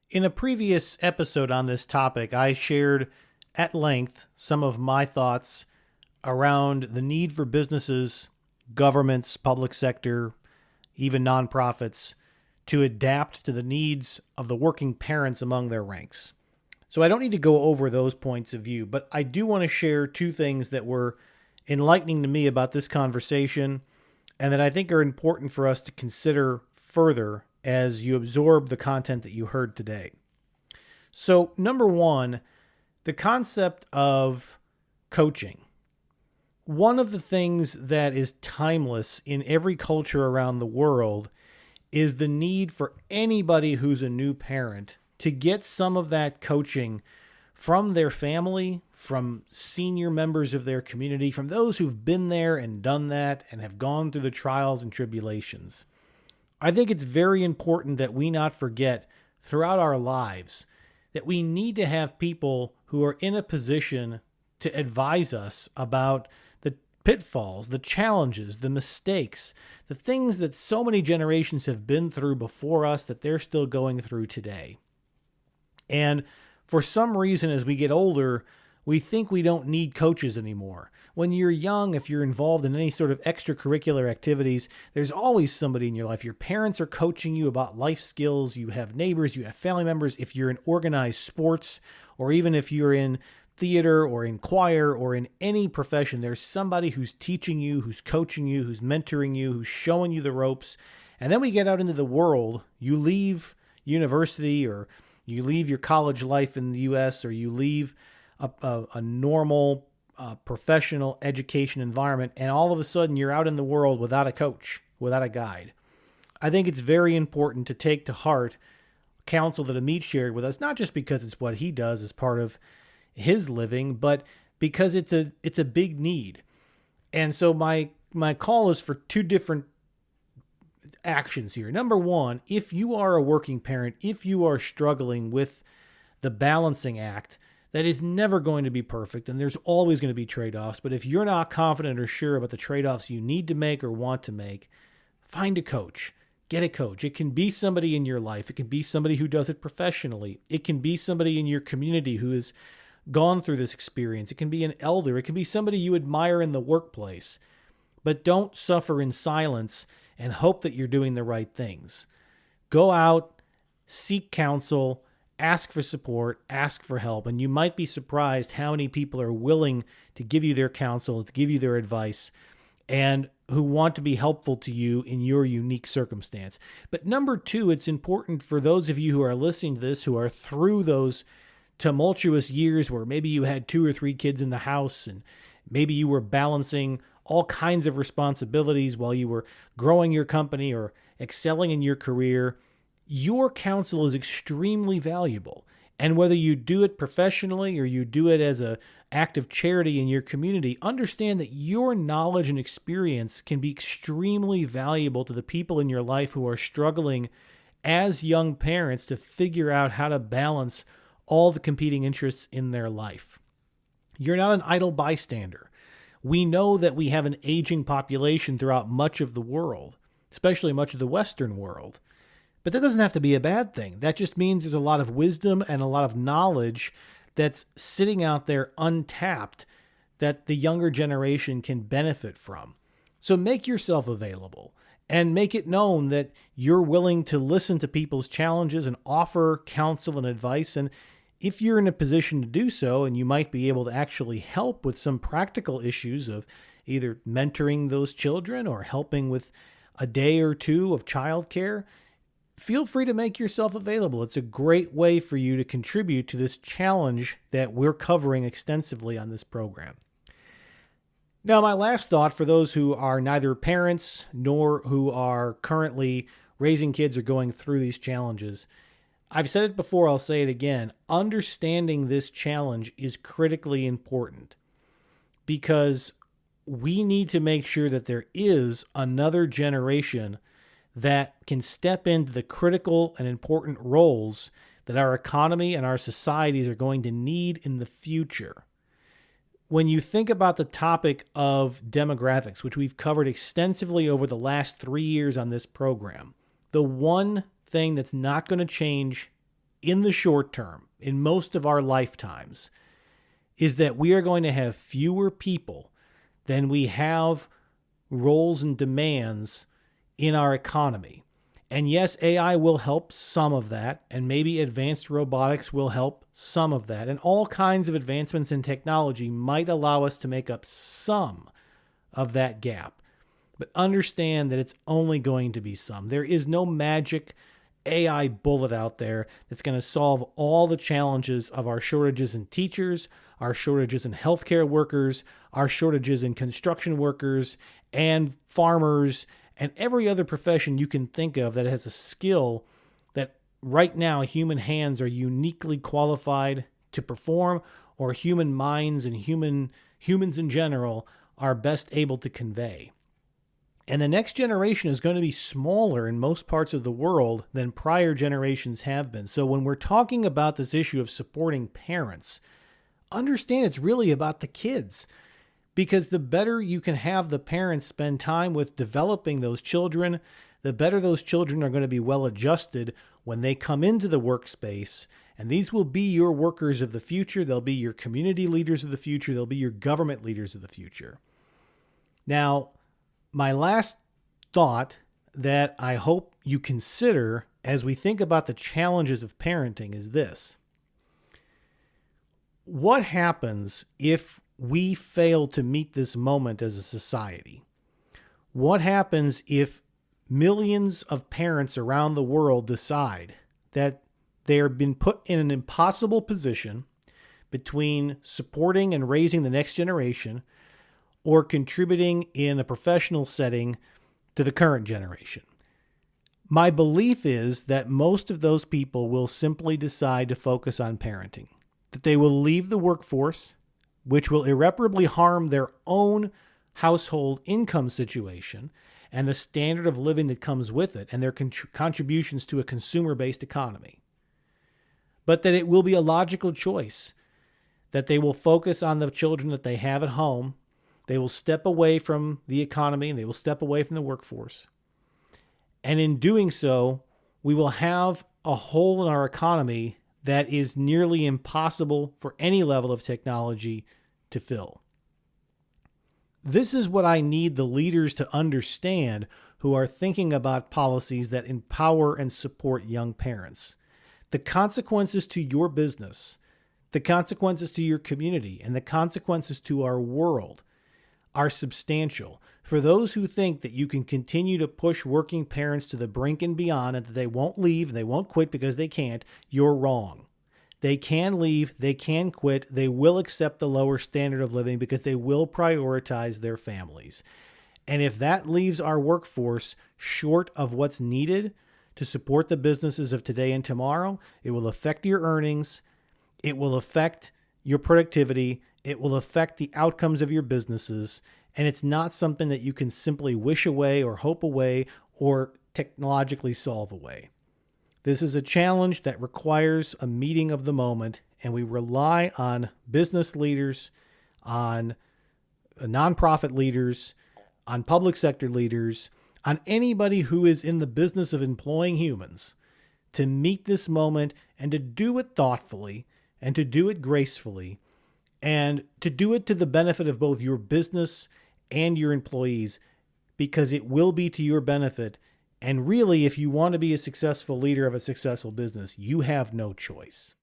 In a previous episode on this topic, I shared at length some of my thoughts around the need for businesses, governments, public sector, even nonprofits to adapt to the needs of the working parents among their ranks. So I don't need to go over those points of view, but I do want to share two things that were enlightening to me about this conversation and that I think are important for us to consider further as you absorb the content that you heard today. So, number one, the concept of coaching. One of the things that is timeless in every culture around the world is the need for anybody who's a new parent to get some of that coaching from their family, from senior members of their community, from those who've been there and done that and have gone through the trials and tribulations. I think it's very important that we not forget throughout our lives that we need to have people who are in a position to advise us about the pitfalls, the challenges, the mistakes, the things that so many generations have been through before us that they're still going through today. And for some reason, as we get older, we think we don't need coaches anymore. When you're young, if you're involved in any sort of extracurricular activities, there's always somebody in your life. Your parents are coaching you about life skills. You have neighbors, you have family members. If you're in organized sports, or even if you're in theater or in choir or in any profession, there's somebody who's teaching you, who's coaching you, who's mentoring you, who's showing you the ropes. And then we get out into the world. You leave university, or you leave your college life in the U.S., or you leave a normal professional education environment, and all of a sudden you're out in the world without a coach, without a guide. I think it's very important to take to heart counsel that Amit shared with us, not just because it's what he does as part of his living, but because it's a big need. And so my call is for two different actions here. Number one, if you are a working parent, if you are struggling with the balancing act, that is never going to be perfect, and there's always going to be trade-offs. But if you're not confident or sure about the trade-offs you need to make or want to make, find a coach. Get a coach. It can be somebody in your life. It can be somebody who does it professionally. It can be somebody in your community who has gone through this experience. It can be an elder. It can be somebody you admire in the workplace. But don't suffer in silence and hope that you're doing the right things. Go out, seek counsel, ask for support, ask for help, and you might be surprised how many people are willing to give you their counsel, to give you their advice, and who want to be helpful to you in your unique circumstance. But number two, it's important for those of you who are listening to this, who are through those tumultuous years where maybe you had 2 or 3 kids in the house, and maybe you were balancing all kinds of responsibilities while you were growing your company or excelling in your career. Your counsel is extremely valuable. And whether you do it professionally or you do it as an act of charity in your community, understand that your knowledge and experience can be extremely valuable to the people in your life who are struggling as young parents to figure out how to balance all the competing interests in their life. You're not an idle bystander. We know that we have an aging population throughout much of the world, especially much of the Western world. But that doesn't have to be a bad thing. That just means there's a lot of wisdom and a lot of knowledge that's sitting out there untapped that the younger generation can benefit from. So make yourself available and make it known that you're willing to listen to people's challenges and offer counsel and advice. And if you're in a position to do so, and you might be able to actually help with some practical issues of either mentoring those children or helping with a day or two of childcare, feel free to make yourself available. It's a great way for you to contribute to this challenge that we're covering extensively on this program. Now, my last thought for those who are neither parents nor who are currently raising kids or going through these challenges. I've said it before, I'll say it again. Understanding this challenge is critically important because we need to make sure that there is another generation that can step into the critical and important roles that our economy and our societies are going to need in the future. When you think about the topic of demographics, which we've covered extensively over the last 3 years on this program, the one thing that's not going to change in the short term, in most of our lifetimes, is that we are going to have fewer people than we have roles and demands in our economy. And yes, AI will help some of that, and maybe advanced robotics will help some of that. And all kinds of advancements in technology might allow us to make up some of that gap. But understand that it's only going to be some. There is no magic AI bullet out there that's going to solve all the challenges of our shortages in teachers, our shortages in healthcare workers, our shortages in construction workers and farmers, and every other profession you can think of that has a skill that right now human hands are uniquely qualified to perform, or human minds and humans in general are best able to convey. And the next generation is going to be smaller in most parts of the world than prior generations have been. So when we're talking about this issue of supporting parents, understand it's really about the kids. Because the better you can have the parents spend time with developing those children, the better those children are going to be well adjusted when they come into the workspace. And these will be your workers of the future. They'll be your community leaders of the future. They'll be your government leaders of the future. Now, my last thought that I hope you consider as we think about the challenges of parenting is this. What happens if we fail to meet this moment as a society? What happens if millions of parents around the world decide that they are being put in an impossible position between supporting and raising the next generation or contributing in a professional setting to the current generation? My belief is that most of those people will simply decide to focus on parenting, that they will leave the workforce, which will irreparably harm their own household income situation and the standard of living that comes with it and their contributions to a consumer-based economy. But that it will be a logical choice, that they will focus on the children that they have at home. They will step away from the economy and they will step away from the workforce. And in doing so, we will have a hole in our economy that is nearly impossible for any level of technology to fill. This is what I need the leaders to understand who are thinking about policies that empower and support young parents. The consequences to your business, the consequences to your community, and the consequences to our world are substantial. For those who think that you can continue to push working parents to the brink and beyond and that they won't leave, they won't quit because they can't, you're wrong. They can leave, they can quit, they will accept the lower standard of living because they will prioritize their families. And if that leaves our workforce short of what's needed to support the businesses of today and tomorrow, it will affect your earnings, it will affect your productivity, it will affect the outcomes of your businesses, and it's not something that you can simply wish away or hope away or technologically solve away. This is a challenge that requires a meeting of the moment, and we rely on business leaders, on nonprofit leaders, on public sector leaders, on anybody who is in the business of employing humans to meet this moment and to do it thoughtfully and to do it gracefully and to do it to the benefit of both your business and your employees, because it will be to your benefit. And really, if you want to be a successful leader of a successful business, you have no choice.